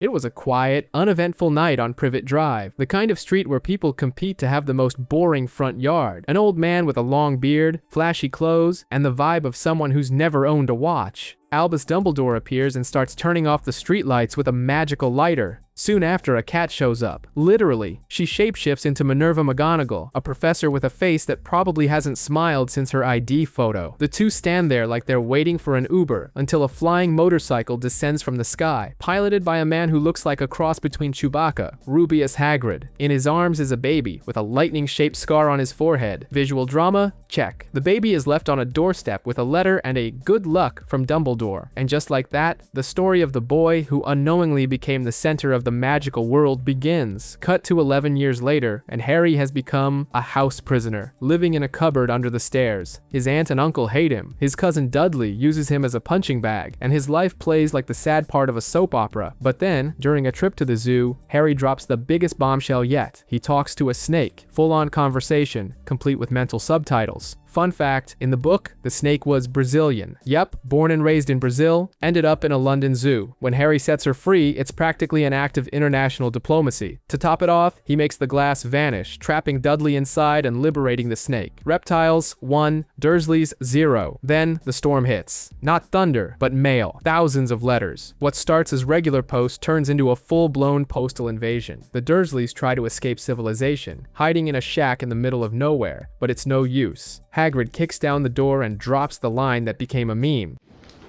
It was a quiet, uneventful night on Privet Drive, the kind of street where people compete to have the most boring front yard. An old man with a long beard, flashy clothes, and the vibe of someone who's never owned a watch. Albus Dumbledore appears and starts turning off the streetlights with a magical lighter. Soon after, a cat shows up. Literally, she shapeshifts into Minerva McGonagall, a professor with a face that probably hasn't smiled since her ID photo. The two stand there like they're waiting for an Uber until a flying motorcycle descends from the sky, piloted by a man who looks like a cross between Chewbacca, Rubeus Hagrid. In his arms is a baby with a lightning-shaped scar on his forehead. Visual drama? Check. The baby is left on a doorstep with a letter and a good luck from Dumbledore. And just like that, the story of the boy who unknowingly became the center of the magical world begins. Cut to 11 years later, and Harry has become a house prisoner, living in a cupboard under the stairs. His aunt and uncle hate him, his cousin Dudley uses him as a punching bag, and his life plays like the sad part of a soap opera. But then, during a trip to the zoo, Harry drops the biggest bombshell yet. He talks to a snake, full-on conversation, complete with mental subtitles. Fun fact, in the book, the snake was Brazilian. Yep, born and raised in Brazil, ended up in a London zoo. When Harry sets her free, it's practically an act of international diplomacy. To top it off, he makes the glass vanish, trapping Dudley inside and liberating the snake. Reptiles, 1, Dursleys, 0. Then, the storm hits. Not thunder, but mail. Thousands of letters. What starts as regular post turns into a full-blown postal invasion. The Dursleys try to escape civilization, hiding in a shack in the middle of nowhere, but it's no use. Hagrid kicks down the door and drops the line that became a meme.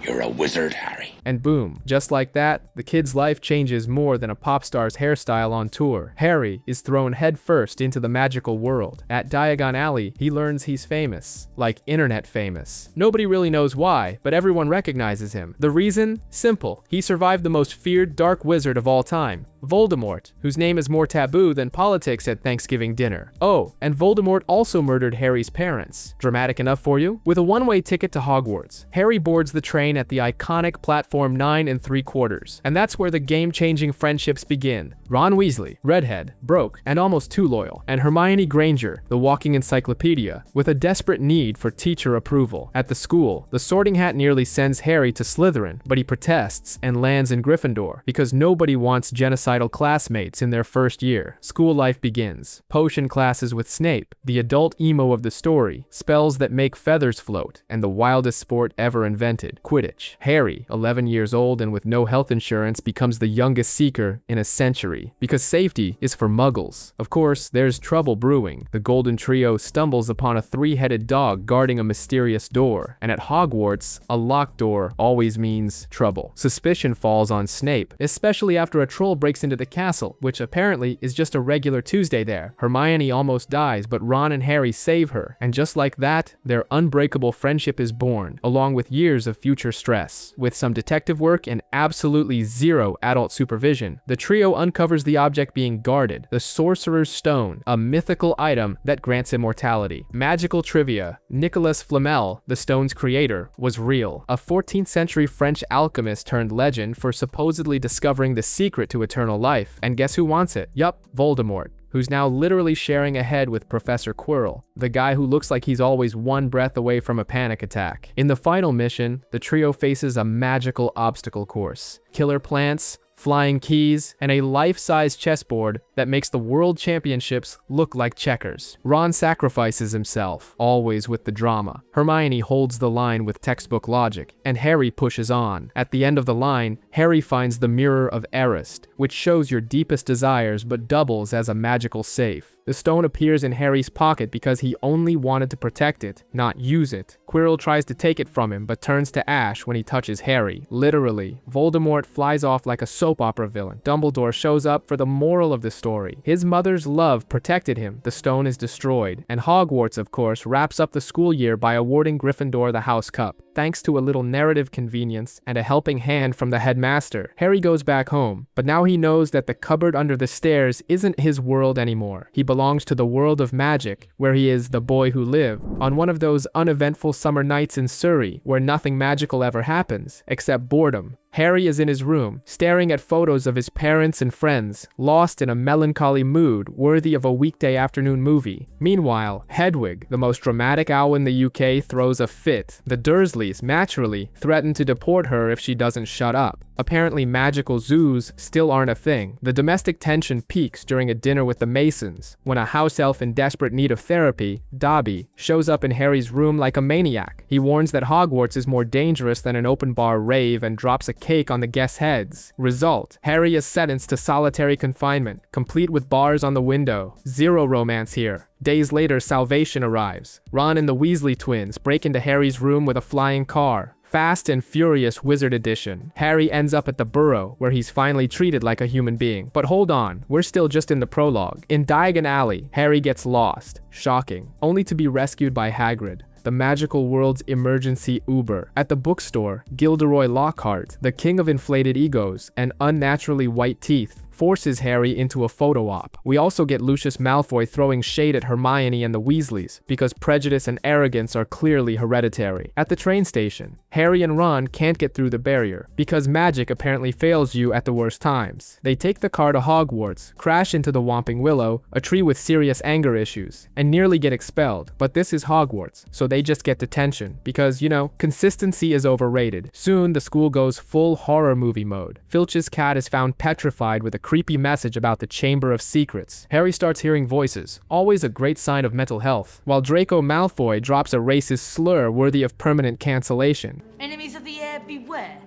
You're a wizard, Harry. And boom, just like that, the kid's life changes more than a pop star's hairstyle on tour. Harry is thrown headfirst into the magical world. At Diagon Alley, he learns he's famous. Like internet famous. Nobody really knows why, but everyone recognizes him. The reason? Simple. He survived the most feared dark wizard of all time, Voldemort, whose name is more taboo than politics at Thanksgiving dinner. Oh, and Voldemort also murdered Harry's parents. Dramatic enough for you? With a one-way ticket to Hogwarts, Harry boards the train at the iconic platform 9 3/4, and that's where the game-changing friendships begin. Ron Weasley, redhead, broke, and almost too loyal, and Hermione Granger, the walking encyclopedia, with a desperate need for teacher approval. At the school, the Sorting Hat nearly sends Harry to Slytherin, but he protests and lands in Gryffindor, because nobody wants genocidal classmates in their first year. School life begins. Potion classes with Snape, the adult emo of the story, spells that make feathers float, and the wildest sport ever invented, Quidditch. Harry, 11 years old and with no health insurance, becomes the youngest Seeker in a century, because safety is for muggles. Of course, there's trouble brewing. The Golden Trio stumbles upon a 3-headed dog guarding a mysterious door, and at Hogwarts, a locked door always means trouble. Suspicion falls on Snape, especially after a troll breaks into the castle, which apparently is just a regular Tuesday there. Hermione almost dies, but Ron and Harry save her, and just like that, their unbreakable friendship is born, along with years of future stress. With some detective work and absolutely zero adult supervision, the trio uncovers the object being guarded, the Sorcerer's Stone, a mythical item that grants immortality. Magical trivia: Nicolas Flamel, the stone's creator, was real, a 14th century French alchemist turned legend for supposedly discovering the secret to eternal life. And guess who wants it? Yup, Voldemort, who's now literally sharing a head with Professor Quirrell, the guy who looks like he's always one breath away from a panic attack. In the final mission, the trio faces a magical obstacle course. Killer plants, flying keys, and a life-size chessboard that makes the World Championships look like checkers. Ron sacrifices himself, always with the drama. Hermione holds the line with textbook logic, and Harry pushes on. At the end of the line, Harry finds the Mirror of Erist, which shows your deepest desires but doubles as a magical safe. The stone appears in Harry's pocket because he only wanted to protect it, not use it. Quirrell tries to take it from him but turns to ash when he touches Harry. Literally, Voldemort flies off like a soap opera villain. Dumbledore shows up for the moral of the story. His mother's love protected him. The stone is destroyed. And Hogwarts, of course, wraps up the school year by awarding Gryffindor the House Cup. Thanks to a little narrative convenience and a helping hand from the headmaster, Harry goes back home. But now he knows that the cupboard under the stairs isn't his world anymore. He belongs to the world of magic, where he is the boy who lived on one of those uneventful summer nights in Surrey where nothing magical ever happens, except boredom. Harry is in his room, staring at photos of his parents and friends, lost in a melancholy mood worthy of a weekday afternoon movie. Meanwhile, Hedwig, the most dramatic owl in the UK, throws a fit. The Dursleys, naturally, threaten to deport her if she doesn't shut up. Apparently magical zoos still aren't a thing. The domestic tension peaks during a dinner with the Masons, when a house elf in desperate need of therapy, Dobby, shows up in Harry's room like a maniac. He warns that Hogwarts is more dangerous than an open bar rave and drops a cake on the guests' heads. Result: Harry is sentenced to solitary confinement, complete with bars on the window. Zero romance here. Days later, salvation arrives. Ron and the Weasley twins break into Harry's room with a flying car. Fast and Furious Wizard Edition. Harry ends up at the Burrow, where he's finally treated like a human being. But hold on, we're still just in the prologue. In Diagon Alley, Harry gets lost. Shocking. Only to be rescued by Hagrid, the magical world's emergency Uber. At the bookstore, Gilderoy Lockhart, the king of inflated egos and unnaturally white teeth, forces Harry into a photo op. We also get Lucius Malfoy throwing shade at Hermione and the Weasleys, because prejudice and arrogance are clearly hereditary. At the train station, Harry and Ron can't get through the barrier, because magic apparently fails you at the worst times. They take the car to Hogwarts, crash into the Whomping Willow, a tree with serious anger issues, and nearly get expelled. But this is Hogwarts, so they just get detention, because, you know, consistency is overrated. Soon, the school goes full horror movie mode. Filch's cat is found petrified with a creepy message about the Chamber of Secrets. Harry starts hearing voices, always a great sign of mental health, while Draco Malfoy drops a racist slur worthy of permanent cancellation. Enemies of the air, beware.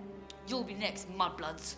You'll be next, mudbloods.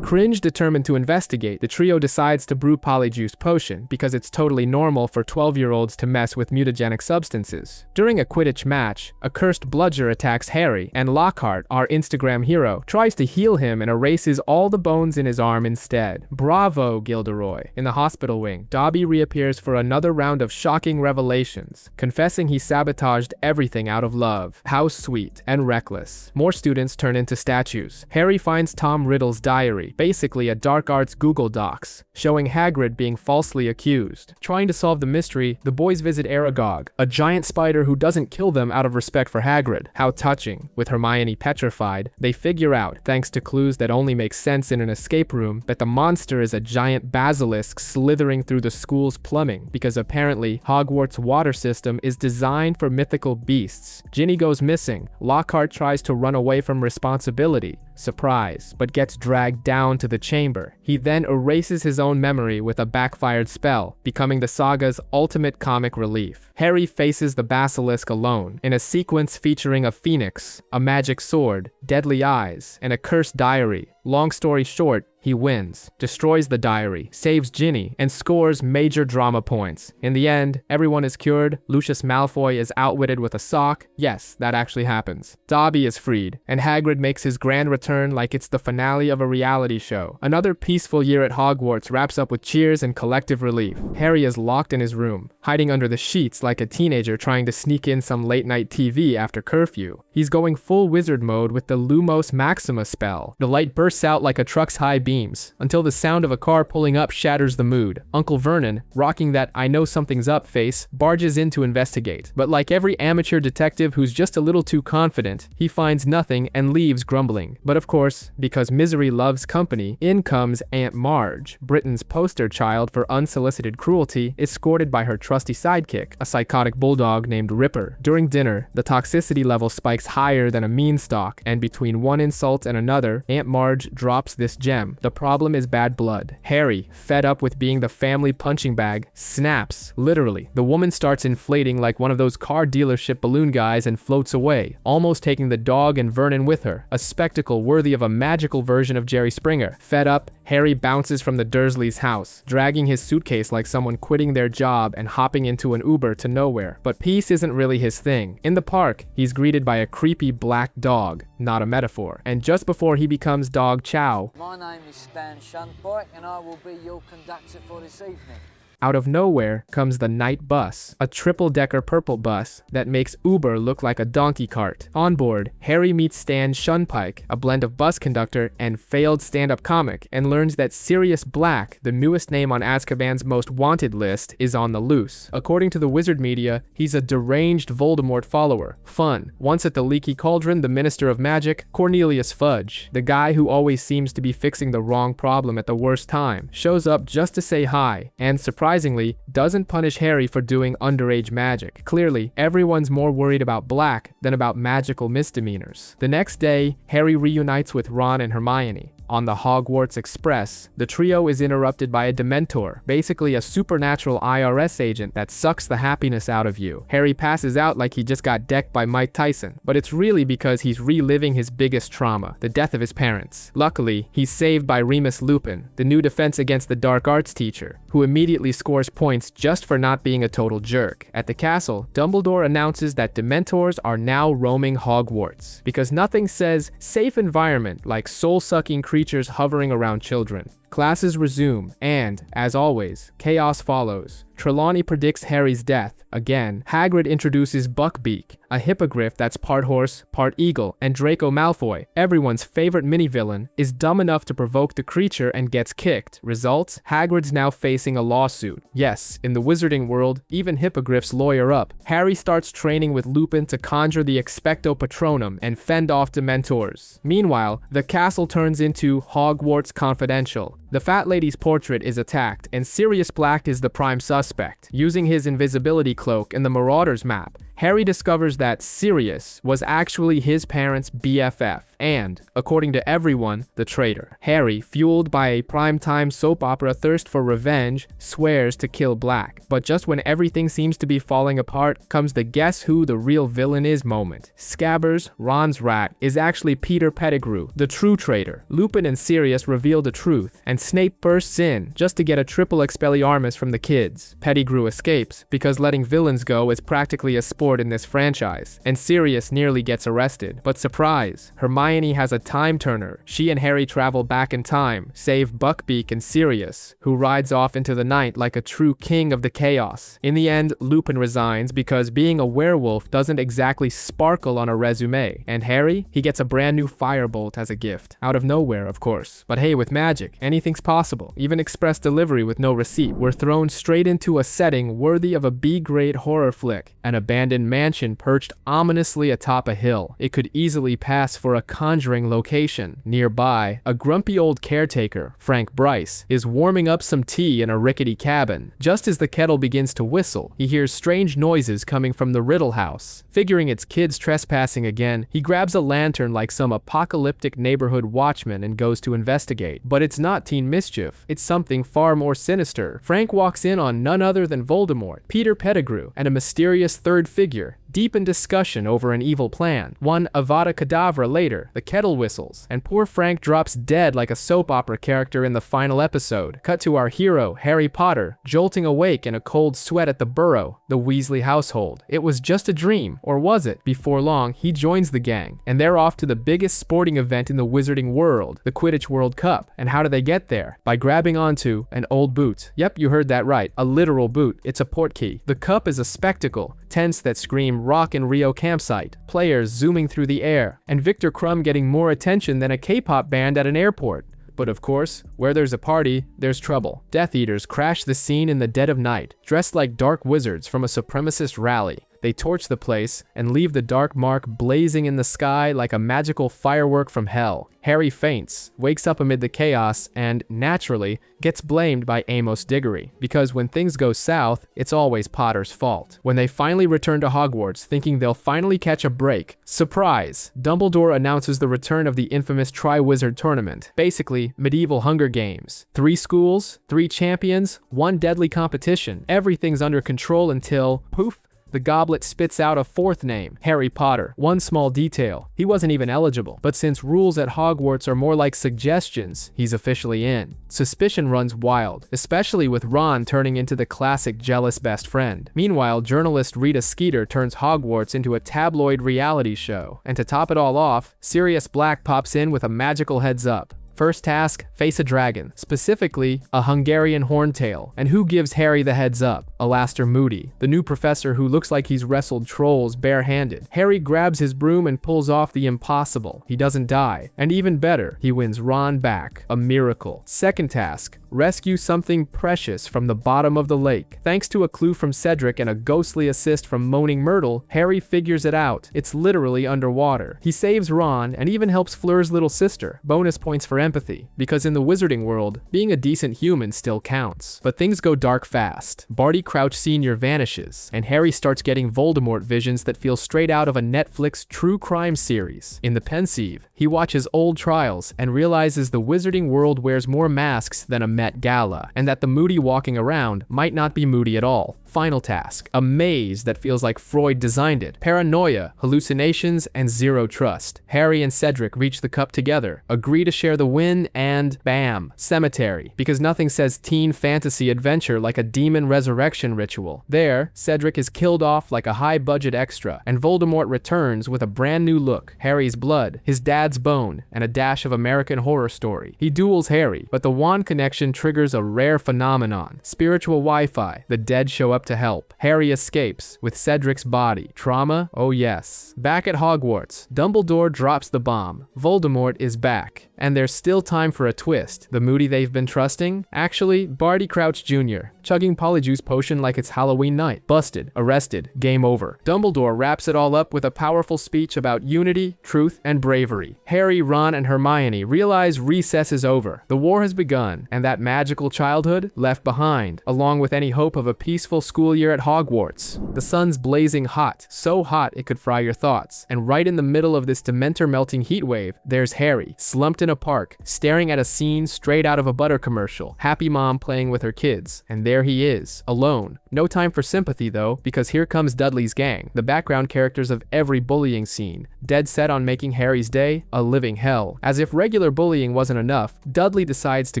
Cringe determined to investigate, the trio decides to brew Polyjuice Potion because it's totally normal for 12-year-olds to mess with mutagenic substances. During a Quidditch match, a cursed bludger attacks Harry, and Lockhart, our Instagram hero, tries to heal him and erases all the bones in his arm instead. Bravo, Gilderoy. In the hospital wing, Dobby reappears for another round of shocking revelations, confessing he sabotaged everything out of love. How sweet and reckless. More students turn into statues. Harry finds Tom Riddle's diary, basically a dark arts Google Docs, showing Hagrid being falsely accused. Trying to solve the mystery, the boys visit Aragog, a giant spider who doesn't kill them out of respect for Hagrid. How touching. With Hermione petrified, they figure out, thanks to clues that only make sense in an escape room, that the monster is a giant basilisk slithering through the school's plumbing, because apparently Hogwarts' water system is designed for mythical beasts. Ginny goes missing. Lockhart tries to run away from responsibility. Surprise, but gets dragged down to the chamber. He then erases his own memory with a backfired spell, becoming the saga's ultimate comic relief. Harry faces the basilisk alone, in a sequence featuring a phoenix, a magic sword, deadly eyes, and a cursed diary. Long story short, he wins, destroys the diary, saves Ginny, and scores major drama points. In the end, everyone is cured, Lucius Malfoy is outwitted with a sock. Yes, that actually happens. Dobby is freed, and Hagrid makes his grand return like it's the finale of a reality show. Another peaceful year at Hogwarts wraps up with cheers and collective relief. Harry is locked in his room, hiding under the sheets like a teenager trying to sneak in some late-night TV after curfew. He's going full wizard mode with the Lumos Maxima spell. The light bursts out like a truck's high beams, until the sound of a car pulling up shatters the mood. Uncle Vernon, rocking that "I know something's up" face, barges in to investigate. But like every amateur detective who's just a little too confident, he finds nothing and leaves grumbling. But of course, because misery loves company, in comes Aunt Marge, Britain's poster child for unsolicited cruelty, escorted by her trusty sidekick, a psychotic bulldog named Ripper. During dinner, the toxicity level spikes higher than a mean stalk, and between one insult and another, Aunt Marge drops this gem. The problem is bad blood. Harry, fed up with being the family punching bag, snaps. Literally. The woman starts inflating like one of those car dealership balloon guys and floats away, almost taking the dog and Vernon with her, a spectacle worthy of a magical version of Jerry Springer. Fed up, Harry bounces from the Dursleys' house, dragging his suitcase like someone quitting their job and hopping into an Uber to nowhere. But peace isn't really his thing. In the park, he's greeted by a creepy black dog, not a metaphor. And just before he becomes Dog Chow, "My name is Stan Shunpike and I will be your conductor for this evening." out of nowhere comes the night bus, a triple-decker purple bus that makes Uber look like a donkey cart. On board, Harry meets Stan Shunpike, a blend of bus conductor and failed stand-up comic, and learns that Sirius Black, the newest name on Azkaban's most wanted list, is on the loose. According to the wizard media, he's a deranged Voldemort follower. Fun. Once at the Leaky Cauldron, the Minister of Magic, Cornelius Fudge, the guy who always seems to be fixing the wrong problem at the worst time, shows up just to say hi, and surprisingly, surprisingly, doesn't punish Harry for doing underage magic. Clearly, everyone's more worried about Black than about magical misdemeanors. The next day, Harry reunites with Ron and Hermione. On the Hogwarts Express, the trio is interrupted by a Dementor, basically a supernatural IRS agent that sucks the happiness out of you. Harry passes out like he just got decked by Mike Tyson, but it's really because he's reliving his biggest trauma, the death of his parents. Luckily, he's saved by Remus Lupin, the new defense against the dark arts teacher, who immediately scores points just for not being a total jerk. At the castle, Dumbledore announces that Dementors are now roaming Hogwarts, because nothing says safe environment like soul-sucking creatures hovering around children. Classes resume, and, as always, chaos follows. Trelawney predicts Harry's death. Again, Hagrid introduces Buckbeak, a hippogriff that's part horse, part eagle, and Draco Malfoy, everyone's favorite mini-villain, is dumb enough to provoke the creature and gets kicked. Result? Hagrid's now facing a lawsuit. Yes, in the wizarding world, even hippogriffs lawyer up. Harry starts training with Lupin to conjure the Expecto Patronum and fend off Dementors. Meanwhile, the castle turns into Hogwarts Confidential. The fat lady's portrait is attacked, and Sirius Black is the prime suspect. Using his invisibility cloak and the Marauders map, Harry discovers that Sirius was actually his parents' BFF and, according to everyone, the traitor. Harry, fueled by a primetime soap opera thirst for revenge, swears to kill Black. But just when everything seems to be falling apart, comes the guess who the real villain is moment. Scabbers, Ron's rat, is actually Peter Pettigrew, the true traitor. Lupin and Sirius reveal the truth, and Snape bursts in just to get a triple Expelliarmus from the kids. Pettigrew escapes, because letting villains go is practically a sport in this franchise, and Sirius nearly gets arrested. But surprise, Hermione has a time turner. She and Harry travel back in time, save Buckbeak and Sirius, who rides off into the night like a true king of the chaos. In the end, Lupin resigns because being a werewolf doesn't exactly sparkle on a resume, and Harry, he gets a brand new firebolt as a gift. Out of nowhere, of course. But hey, with magic, anything's possible. Even express delivery with no receipt. We're thrown straight into a setting worthy of a B-grade horror flick, an abandoned mansion perched ominously atop a hill. It could easily pass for a Conjuring location. Nearby, a grumpy old caretaker, Frank Bryce, is warming up some tea in a rickety cabin. Just as the kettle begins to whistle, he hears strange noises coming from the Riddle house. Figuring it's kids trespassing again, he grabs a lantern like some apocalyptic neighborhood watchman and goes to investigate. But it's not teen mischief, it's something far more sinister. Frank walks in on none other than Voldemort, Peter Pettigrew, and a mysterious third figure, deep in discussion over an evil plan. One Avada Kedavra later, the kettle whistles, and poor Frank drops dead like a soap opera character in the final episode. Cut to our hero, Harry Potter, jolting awake in a cold sweat at the Burrow, the Weasley household. It was just a dream, or was it? Before long, he joins the gang, and they're off to the biggest sporting event in the wizarding world, the Quidditch World Cup. And how do they get there? By grabbing onto an old boot. Yep, you heard that right, a literal boot. It's a portkey. The cup is a spectacle, tents that scream Rock in Rio campsite, players zooming through the air, and Victor Crumb getting more attention than a K-pop band at an airport. But of course, where there's a party, there's trouble. Death Eaters crash the scene in the dead of night, dressed like dark wizards from a supremacist rally. They torch the place and leave the dark mark blazing in the sky like a magical firework from hell. Harry faints, wakes up amid the chaos, and, naturally, gets blamed by Amos Diggory, because when things go south, it's always Potter's fault. When they finally return to Hogwarts, thinking they'll finally catch a break, surprise! Dumbledore announces the return of the infamous Triwizard Tournament, basically medieval Hunger Games. 3 schools, 3 champions, 1 deadly competition. Everything's under control until, poof, the goblet spits out a 4th name, Harry Potter. One small detail, he wasn't even eligible, but since rules at Hogwarts are more like suggestions, he's officially in. Suspicion runs wild, especially with Ron turning into the classic jealous best friend. Meanwhile, journalist Rita Skeeter turns Hogwarts into a tabloid reality show. And to top it all off, Sirius Black pops in with a magical heads up. First task, face a dragon, specifically a Hungarian horntail. And who gives Harry the heads up? Alastair Moody, the new professor who looks like he's wrestled trolls barehanded. Harry grabs his broom and pulls off the impossible. He doesn't die. And even better, he wins Ron back. A miracle. Second task, rescue something precious from the bottom of the lake. Thanks to a clue from Cedric and a ghostly assist from Moaning Myrtle, Harry figures it out. It's literally underwater. He saves Ron and even helps Fleur's little sister. Bonus points for empathy, because in the wizarding world, being a decent human still counts. But things go dark fast. Barty Crouch Sr. vanishes, and Harry starts getting Voldemort visions that feel straight out of a Netflix true crime series. In the Pensieve, he watches old trials and realizes the wizarding world wears more masks than a Met Gala, and that the moody walking around might not be moody at all. Final task: a maze that feels like Freud designed it. Paranoia, hallucinations, and zero trust. Harry and Cedric reach the cup together, agree to share the win, and bam, cemetery. Because nothing says teen fantasy adventure like a demon resurrection ritual. There, Cedric is killed off like a high-budget extra, and Voldemort returns with a brand new look. Harry's blood, his dad's bone, and a dash of American Horror Story. He duels Harry, but the wand connection triggers a rare phenomenon. Spiritual Wi-Fi. The dead show up to help. Harry escapes with Cedric's body. Trauma? Oh yes. Back at Hogwarts, Dumbledore drops the bomb. Voldemort is back. And there's still time for a twist. The Moody they've been trusting? Actually, Barty Crouch Jr., chugging Polyjuice potion like it's Halloween night. Busted, arrested, game over. Dumbledore wraps it all up with a powerful speech about unity, truth, and bravery. Harry, Ron, and Hermione realize recess is over. The war has begun, and that magical childhood left behind, along with any hope of a peaceful school year at Hogwarts. The sun's blazing hot, so hot it could fry your thoughts. And right in the middle of this Dementor-melting heat wave, there's Harry, slumped in a park, staring at a scene straight out of a butter commercial. Happy mom playing with her kids. And there he is, alone. No time for sympathy though, because here comes Dudley's gang, the background characters of every bullying scene, dead set on making Harry's day a living hell. As if regular bullying wasn't enough, Dudley decides to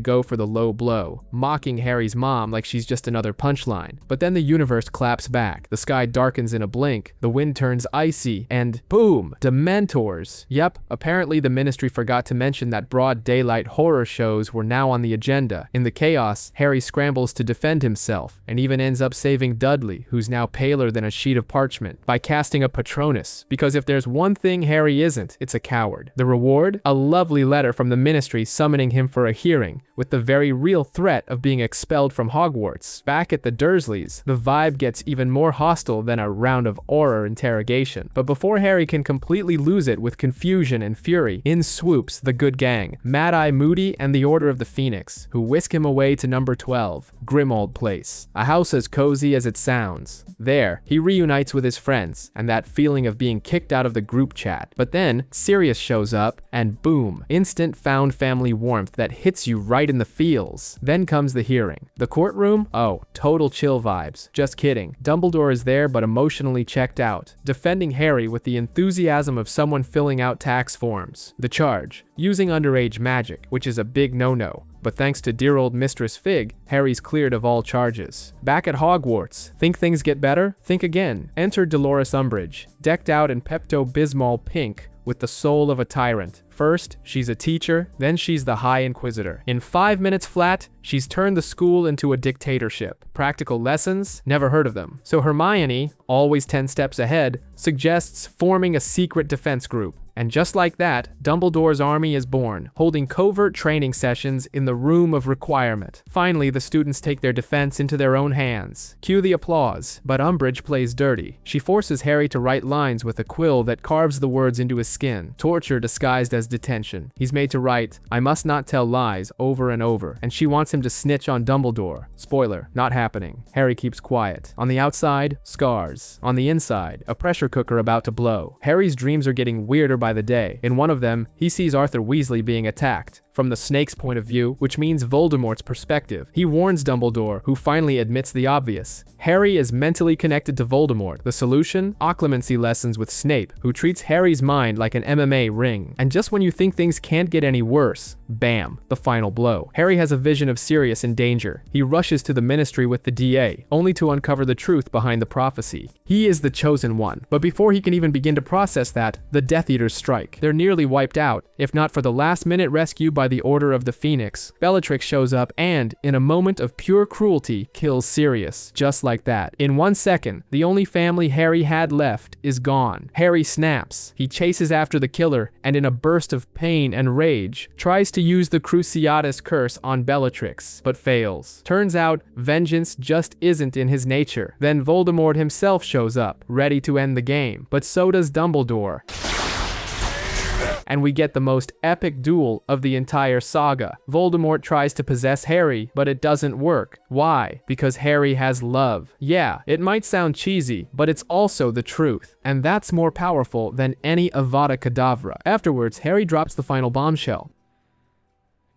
go for the low blow, mocking Harry's mom like she's just another punchline. But then the universe claps back, the sky darkens in a blink, the wind turns icy, and boom! Dementors! Yep, apparently the Ministry forgot to mention that broad daylight horror shows were now on the agenda. In the chaos, Harry scrambles to defend himself, and even ends up saving Dudley, who's now paler than a sheet of parchment, by casting a Patronus, because if there's one thing Harry isn't, it's a coward. The reward? A lovely letter from the Ministry summoning him for a hearing, with the very real threat of being expelled from Hogwarts. Back at the Dursleys, the vibe gets even more hostile than a round of Auror interrogation. But before Harry can completely lose it with confusion and fury, in swoops the good gang, Mad-Eye Moody and the Order of the Phoenix, who whisk him away to number 12, Grimmauld Place, a house as cozy as it sounds. There, he reunites with his friends, and that feeling of being kicked out of the group chat. But then, Sirius shows up, and boom, instant found family warmth that hits you right in the feels. Then comes the hearing. The courtroom? Oh, total chill vibes. Just kidding. Dumbledore is there but emotionally checked out, defending Harry with the enthusiasm of someone filling out tax forms. The charge: using underage magic, which is a big no-no. But thanks to dear old Mistress Fig, Harry's cleared of all charges. Back at Hogwarts, think things get better? Think again. Enter Dolores Umbridge, decked out in Pepto-Bismol pink, with the soul of a tyrant. First, she's a teacher, then she's the High Inquisitor. In 5 minutes flat, she's turned the school into a dictatorship. Practical lessons? Never heard of them. So Hermione, always 10 steps ahead, suggests forming a secret defense group. And just like that, Dumbledore's army is born, holding covert training sessions in the Room of Requirement. Finally, the students take their defense into their own hands. Cue the applause, but Umbridge plays dirty. She forces Harry to write lines with a quill that carves the words into his skin, torture disguised as detention. He's made to write, "I must not tell lies," over and over, and she wants him to snitch on Dumbledore. Spoiler, not happening. Harry keeps quiet. On the outside, scars. On the inside, a pressure cooker about to blow. Harry's dreams are getting weirder by the day. In one of them, he sees Arthur Weasley being attacked. From the snake's point of view, which means Voldemort's perspective. He warns Dumbledore, who finally admits the obvious. Harry is mentally connected to Voldemort. The solution? Occlumency lessons with Snape, who treats Harry's mind like an MMA ring. And just when you think things can't get any worse, bam, the final blow. Harry has a vision of Sirius in danger. He rushes to the Ministry with the DA, only to uncover the truth behind the prophecy. He is the chosen one, but before he can even begin to process that, the Death Eaters strike. They're nearly wiped out, if not for the last-minute rescue by the Order of the Phoenix. Bellatrix shows up and, in a moment of pure cruelty, kills Sirius, just like that. In 1 second, the only family Harry had left is gone. Harry snaps. He chases after the killer, and in a burst of pain and rage, tries to use the Cruciatus curse on Bellatrix, but fails. Turns out, vengeance just isn't in his nature. Then Voldemort himself shows up, ready to end the game, but so does Dumbledore. and we get the most epic duel of the entire saga. Voldemort tries to possess Harry, but it doesn't work. Why? Because Harry has love. Yeah, it might sound cheesy, but it's also the truth, and that's more powerful than any Avada Kedavra. Afterwards, Harry drops the final bombshell.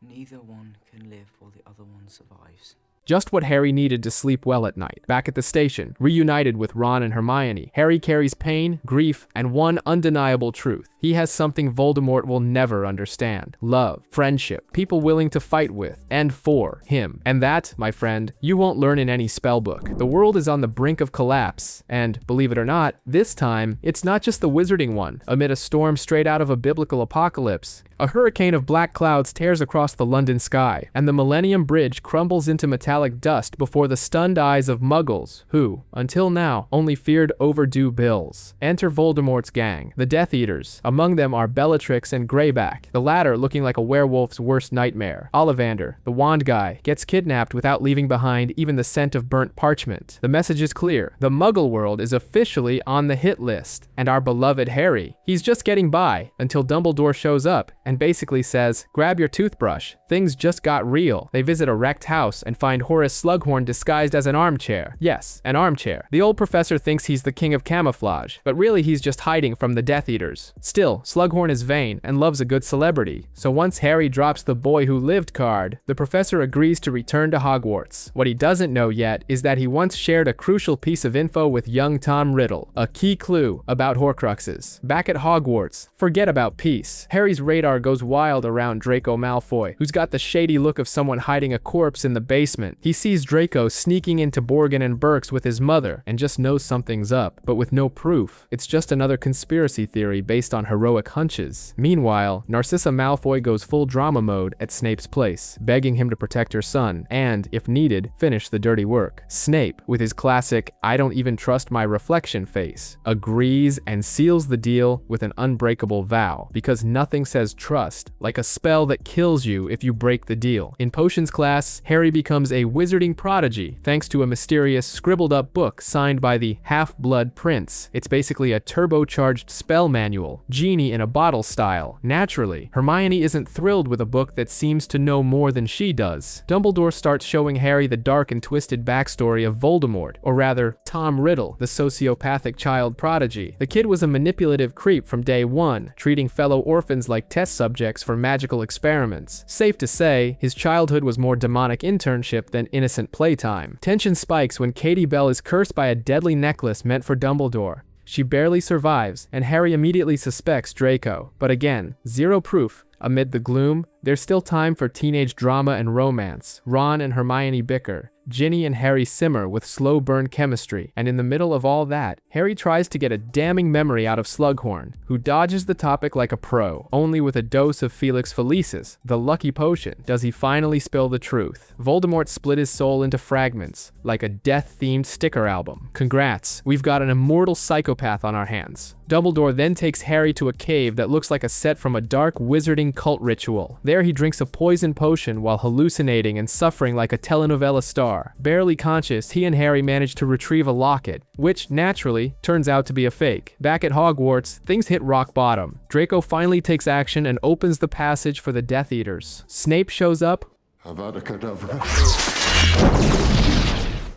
Neither one can live while the other one survives. Just what Harry needed to sleep well at night. Back at the station, reunited with Ron and Hermione, Harry carries pain, grief, and one undeniable truth. He has something Voldemort will never understand. Love, friendship, people willing to fight with and for him. And that, my friend, you won't learn in any spellbook. The world is on the brink of collapse, and believe it or not, this time, it's not just the wizarding one. Amid a storm straight out of a biblical apocalypse, a hurricane of black clouds tears across the London sky, and the Millennium Bridge crumbles into metallic dust before the stunned eyes of Muggles, who, until now, only feared overdue bills. Enter Voldemort's gang, the Death Eaters. Among them are Bellatrix and Greyback, the latter looking like a werewolf's worst nightmare. Ollivander, the wand guy, gets kidnapped without leaving behind even the scent of burnt parchment. The message is clear. The Muggle world is officially on the hit list, and our beloved Harry, he's just getting by until Dumbledore shows up and basically says, grab your toothbrush. Things just got real. They visit a wrecked house and find Horace Slughorn disguised as an armchair. Yes, an armchair. The old professor thinks he's the king of camouflage, but really he's just hiding from the Death Eaters. Still, Slughorn is vain and loves a good celebrity. So once Harry drops the boy who lived card, the professor agrees to return to Hogwarts. What he doesn't know yet is that he once shared a crucial piece of info with young Tom Riddle, a key clue about Horcruxes. Back at Hogwarts, forget about peace. Harry's radar goes wild around Draco Malfoy, who's got the shady look of someone hiding a corpse in the basement. He sees Draco sneaking into Borgin and Burke's with his mother and just knows something's up, but with no proof. It's just another conspiracy theory based on heroic hunches. Meanwhile, Narcissa Malfoy goes full drama mode at Snape's place, begging him to protect her son and, if needed, finish the dirty work. Snape, with his classic "I don't even trust my reflection" face, agrees and seals the deal with an unbreakable vow, because nothing says trust like a spell that kills you if you break the deal. In potions class, Harry becomes a wizarding prodigy thanks to a mysterious scribbled up book signed by the Half-Blood Prince. It's basically a turbocharged spell manual, genie in a bottle style. Naturally, Hermione isn't thrilled with a book that seems to know more than she does. Dumbledore starts showing Harry the dark and twisted backstory of Voldemort, or rather, Tom Riddle, the sociopathic child prodigy. The kid was a manipulative creep from day one, treating fellow orphans like test subjects for magical experiments. Safe to say, his childhood was more demonic internship than innocent playtime. Tension spikes when Katie Bell is cursed by a deadly necklace meant for Dumbledore. She barely survives, and Harry immediately suspects Draco. But again, zero proof. Amid the gloom, there's still time for teenage drama and romance. Ron and Hermione bicker. Ginny and Harry simmer with slow burn chemistry, and in the middle of all that, Harry tries to get a damning memory out of Slughorn, who dodges the topic like a pro. Only with a dose of Felix Felicis, the lucky potion, does he finally spill the truth. Voldemort split his soul into fragments, like a death-themed sticker album. Congrats, we've got an immortal psychopath on our hands. Dumbledore then takes Harry to a cave that looks like a set from a dark wizarding cult ritual. There he drinks a poison potion while hallucinating and suffering like a telenovela star. Barely conscious, he and Harry manage to retrieve a locket, which, naturally, turns out to be a fake. Back at Hogwarts, things hit rock bottom. Draco finally takes action and opens the passage for the Death Eaters. Snape shows up, Avada Kedavra.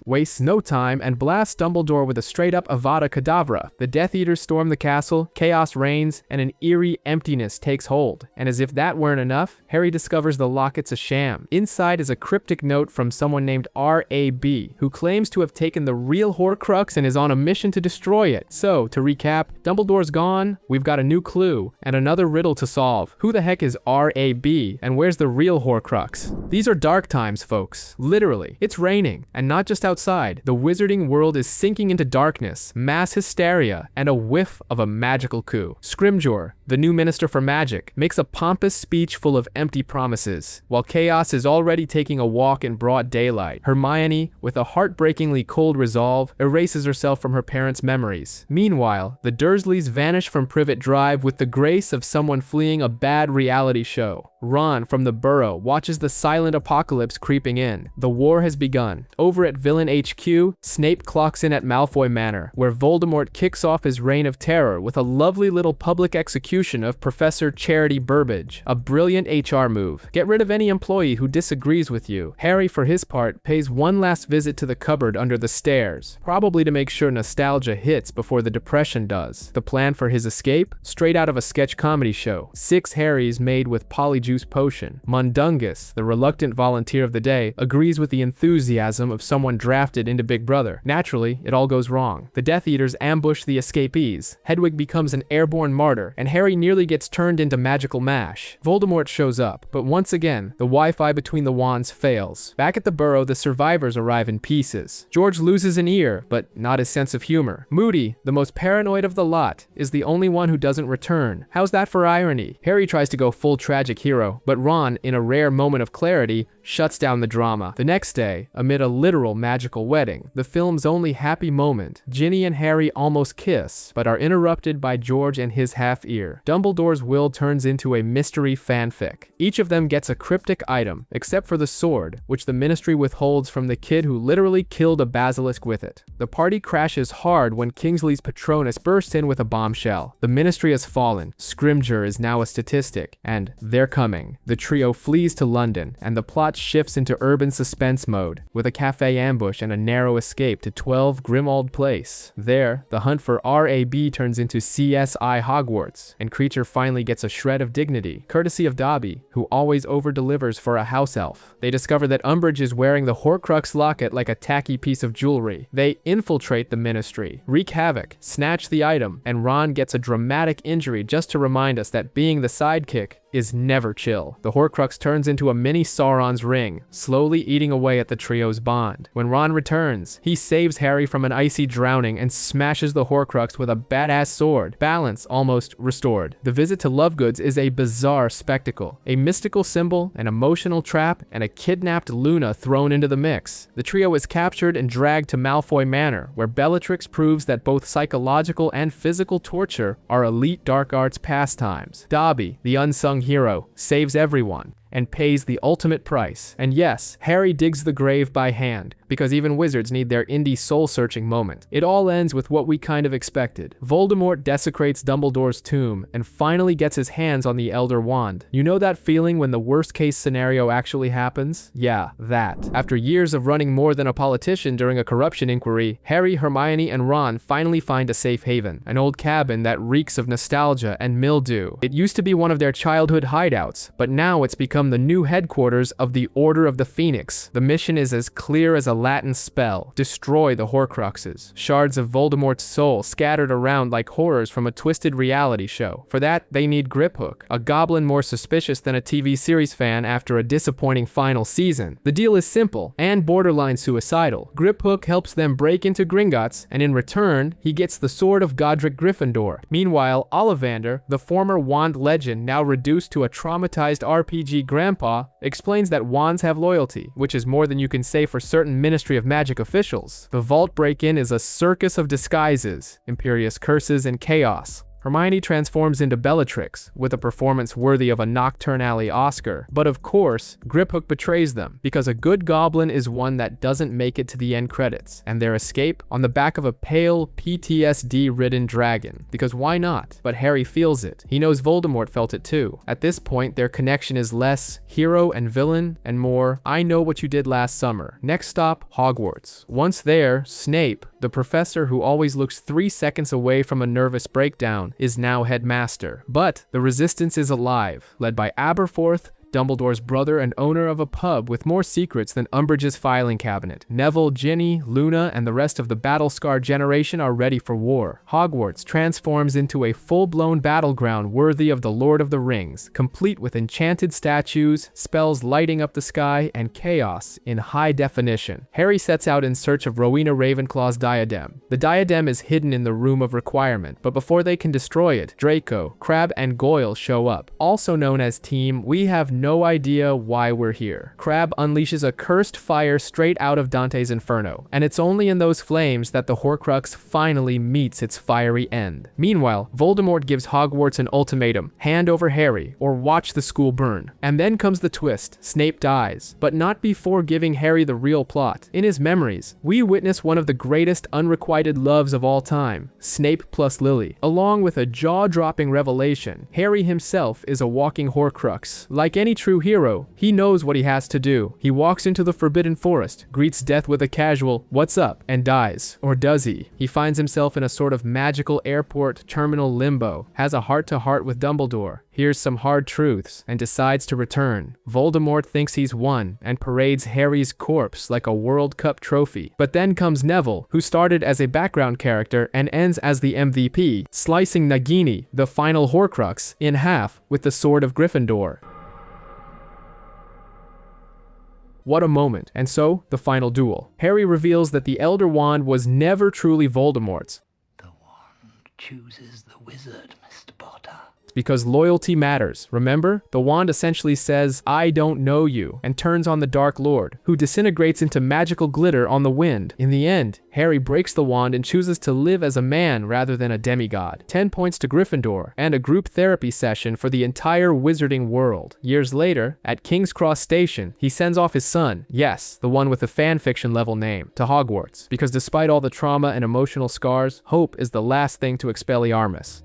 wastes no time, and blasts Dumbledore with a straight-up Avada Kedavra. The Death Eaters storm the castle, chaos reigns, and an eerie emptiness takes hold. And as if that weren't enough, Harry discovers the locket's a sham. Inside is a cryptic note from someone named R.A.B., who claims to have taken the real Horcrux and is on a mission to destroy it. So, to recap, Dumbledore's gone, we've got a new clue, and another riddle to solve. Who the heck is R.A.B., and where's the real Horcrux? These are dark times, folks. Literally. It's raining, and not just outside. The wizarding world is sinking into darkness, mass hysteria, and a whiff of a magical coup. Scrimgeour, the new Minister for Magic, makes a pompous speech full of empty promises, while chaos is already taking a walk in broad daylight. Hermione, with a heartbreakingly cold resolve, erases herself from her parents' memories. Meanwhile, the Dursleys vanish from Privet Drive with the grace of someone fleeing a bad reality show. Ron, from the Burrow, watches the silent apocalypse creeping in. The war has begun. Over at Villain Azkaban HQ, Snape clocks in at Malfoy Manor, where Voldemort kicks off his reign of terror with a lovely little public execution of Professor Charity Burbage, a brilliant HR move. Get rid of any employee who disagrees with you. Harry, for his part, pays one last visit to the cupboard under the stairs, probably to make sure nostalgia hits before the depression does. The plan for his escape? Straight out of a sketch comedy show. 6 Harrys made with Polyjuice Potion. Mundungus, the reluctant volunteer of the day, agrees with the enthusiasm of someone drafted into Big Brother. Naturally, it all goes wrong. The Death Eaters ambush the escapees. Hedwig becomes an airborne martyr, and Harry nearly gets turned into magical mash. Voldemort shows up, but once again, the Wi-Fi between the wands fails. Back at the Burrow, the survivors arrive in pieces. George loses an ear, but not his sense of humor. Moody, the most paranoid of the lot, is the only one who doesn't return. How's that for irony? Harry tries to go full tragic hero, but Ron, in a rare moment of clarity, shuts down the drama. The next day, amid a literal magical wedding, the film's only happy moment, Ginny and Harry almost kiss, but are interrupted by George and his half-ear. Dumbledore's will turns into a mystery fanfic. Each of them gets a cryptic item, except for the sword, which the Ministry withholds from the kid who literally killed a basilisk with it. The party crashes hard when Kingsley's Patronus bursts in with a bombshell. The Ministry has fallen, Scrimgeour is now a statistic, and they're coming. The trio flees to London, and the plot shifts into urban suspense mode, with a cafe ambush and a narrow escape to 12 Grimmauld Place. There, the hunt for RAB turns into CSI Hogwarts, and Creature finally gets a shred of dignity, courtesy of Dobby, who always over-delivers for a house elf. They discover that Umbridge is wearing the Horcrux locket like a tacky piece of jewelry. They infiltrate the Ministry, wreak havoc, snatch the item, and Ron gets a dramatic injury just to remind us that being the sidekick is never chill. The Horcrux turns into a mini Sauron's ring, slowly eating away at the trio's bond. When Ron returns, he saves Harry from an icy drowning and smashes the Horcrux with a badass sword, balance almost restored. The visit to Lovegoods is a bizarre spectacle, a mystical symbol, an emotional trap, and a kidnapped Luna thrown into the mix. The trio is captured and dragged to Malfoy Manor, where Bellatrix proves that both psychological and physical torture are elite dark arts pastimes. Dobby, the unsung hero, saves everyone and pays the ultimate price. And yes, Harry digs the grave by hand, because even wizards need their indie soul-searching moment. It all ends with what we kind of expected. Voldemort desecrates Dumbledore's tomb and finally gets his hands on the Elder Wand. You know that feeling when the worst-case scenario actually happens? Yeah, that. After years of running more than a politician during a corruption inquiry, Harry, Hermione, and Ron finally find a safe haven, an old cabin that reeks of nostalgia and mildew. It used to be one of their childhood hideouts, but now it's become the new headquarters of the Order of the Phoenix. The mission is as clear as a Latin spell: destroy the Horcruxes, shards of Voldemort's soul scattered around like horrors from a twisted reality show. For that, they need Griphook, a goblin more suspicious than a TV series fan after a disappointing final season. The deal is simple and borderline suicidal. Griphook helps them break into Gringotts, and in return, he gets the sword of Godric Gryffindor. Meanwhile, Ollivander, the former wand legend now reduced to a traumatized RPG grandpa, explains that wands have loyalty, which is more than you can say for certain Ministry of Magic officials. The vault break-in is a circus of disguises, imperious curses, and chaos. Hermione transforms into Bellatrix, with a performance worthy of a Nocturne Alley Oscar. But of course, Griphook betrays them, because a good goblin is one that doesn't make it to the end credits, and their escape on the back of a pale, PTSD-ridden dragon. Because why not? But Harry feels it. He knows Voldemort felt it too. At this point, their connection is less hero and villain, and more, I know what you did last summer. Next stop, Hogwarts. Once there, Snape, the professor who always looks 3 seconds away from a nervous breakdown, is now headmaster. But the resistance is alive, led by Aberforth, Dumbledore's brother and owner of a pub with more secrets than Umbridge's filing cabinet. Neville, Ginny, Luna, and the rest of the battle-scarred generation are ready for war. Hogwarts transforms into a full-blown battleground worthy of the Lord of the Rings, complete with enchanted statues, spells lighting up the sky, and chaos in high definition. Harry sets out in search of Rowena Ravenclaw's diadem. The diadem is hidden in the Room of Requirement, but before they can destroy it, Draco, Crabbe, and Goyle show up. Also known as Team We Have no idea why we're here. Crabbe unleashes a cursed fire straight out of Dante's Inferno, and it's only in those flames that the Horcrux finally meets its fiery end. Meanwhile, Voldemort gives Hogwarts an ultimatum: hand over Harry, or watch the school burn. And then comes the twist: Snape dies, but not before giving Harry the real plot. In his memories, we witness one of the greatest unrequited loves of all time, Snape plus Lily. Along with a jaw-dropping revelation, Harry himself is a walking Horcrux. Like any true hero, he knows what he has to do. He walks into the Forbidden Forest, greets death with a casual "what's up?" and dies. Or does he? He finds himself in a sort of magical airport terminal limbo, has a heart-to-heart with Dumbledore, hears some hard truths, and decides to return. Voldemort thinks he's won and parades Harry's corpse like a World Cup trophy. But then comes Neville, who started as a background character and ends as the MVP, slicing Nagini, the final Horcrux, in half with the sword of Gryffindor. What a moment. And so, the final duel. Harry reveals that the Elder Wand was never truly Voldemort's. The wand chooses the wizard, Mr. Potter. Because loyalty matters. Remember? The wand essentially says, "I don't know you," and turns on the Dark Lord, who disintegrates into magical glitter on the wind. In the end, Harry breaks the wand and chooses to live as a man rather than a demigod. 10 points to Gryffindor, and a group therapy session for the entire wizarding world. Years later, at King's Cross Station, he sends off his son, yes, the one with the fanfiction level name, to Hogwarts, because despite all the trauma and emotional scars, hope is the last thing to Expelliarmus.